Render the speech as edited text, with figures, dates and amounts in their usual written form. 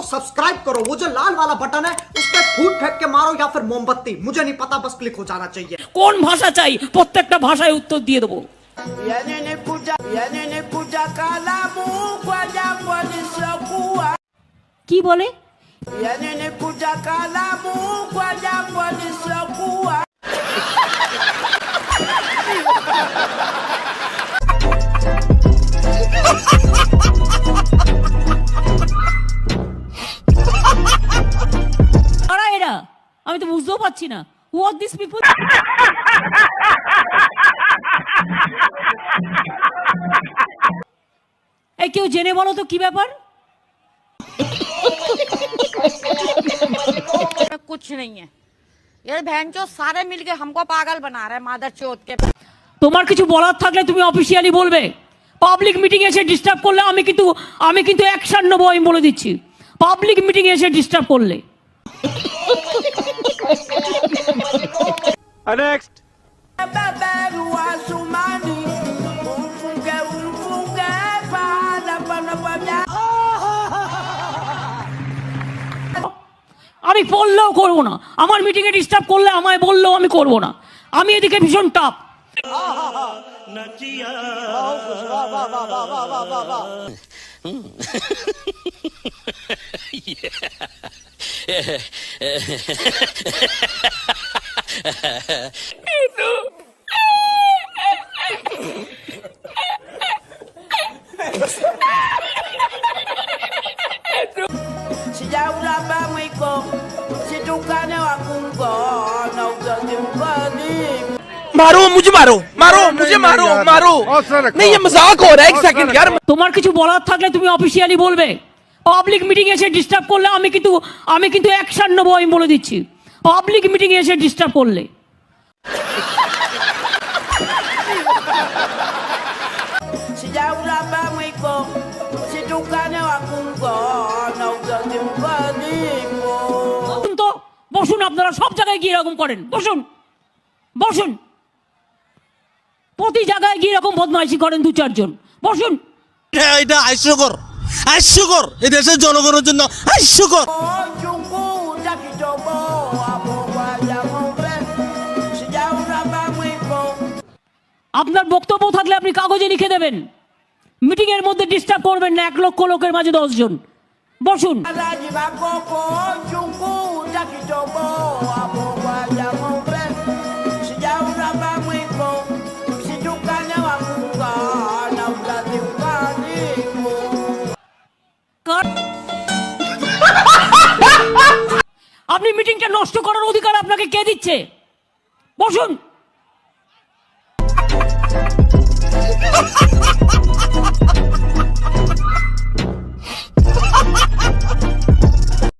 Subscribe करो, वो जो लाल वाला बटन है उस पर फूट फेंक के मारो या फिर मोमबत्ती, मुझे नहीं पता, बस क्लिक हो जाना चाहिए। কোন ভাষা চাই প্রত্যেকটা ভাষায় উত্তর দিয়ে দেবো। কি বলে? কারা এরা? আমি তো বুঝতেও পারছি না। Who are these people? এই কেউ জেনে বলো তো কি ব্যাপার? कुछ नहीं है ये बहन चो सारे मिलके हमको पागल बना रहे हैं मादर चोद के। তোমার কিছু বলার থাকলে তুমি অফিশিয়ালি বলবে। পাবলিক মিটিং এসে ডিস্টার্ব করলে আমি কিন্তু অ্যাকশন নেবো, আমি বলে দিচ্ছি। পাবলিক মিটিং এসে ডিস্টার্ব করলে নেক্সট আমি বললেও করবো না। আমার মিটিং এ ডিস্টার্ব করলে আমায় বললেও আমি করবো না। আমি এদিকে ভীষণ টাপ। मारो मुझे, मारो मारो मुझे, मारो मारो। नहीं ये मजाक हो रहा है, एक सेकंड यार। তোমার কিছু বলার থাকলে তুমি অফিশিয়ালি বলবে। পাবলিক মিটিং এসে ডিস্টার্ব করলে আমি কিন্তু অ্যাকশন নেবো, আমি বলে দিচ্ছি। পাবলিক মিটিং এসে ডিস্টার্ব করলে তো বসুন, আপনারা সব জায়গায় গিয়ে এরকম করেন। বসুন বসুন, প্রতি জায়গায় গিয়ে এরকম বদমাইশি করেন দু চারজন। বসুন। এটা হাস্যকর, হাস্যকর, এই দেশের জনগণের জন্য হাস্যকর। আপনার বক্তব্য থাকলে আপনি কাগজে লিখে দেবেন। মিটিং এর মধ্যে ডিস্টার্ব করবেন না 1 লক্ষ লোকের মাঝে 10 জন। বসুন। আপনি মিটিংটা নষ্ট করার অধিকার আপনাকে কে দিচ্ছে? বসুন।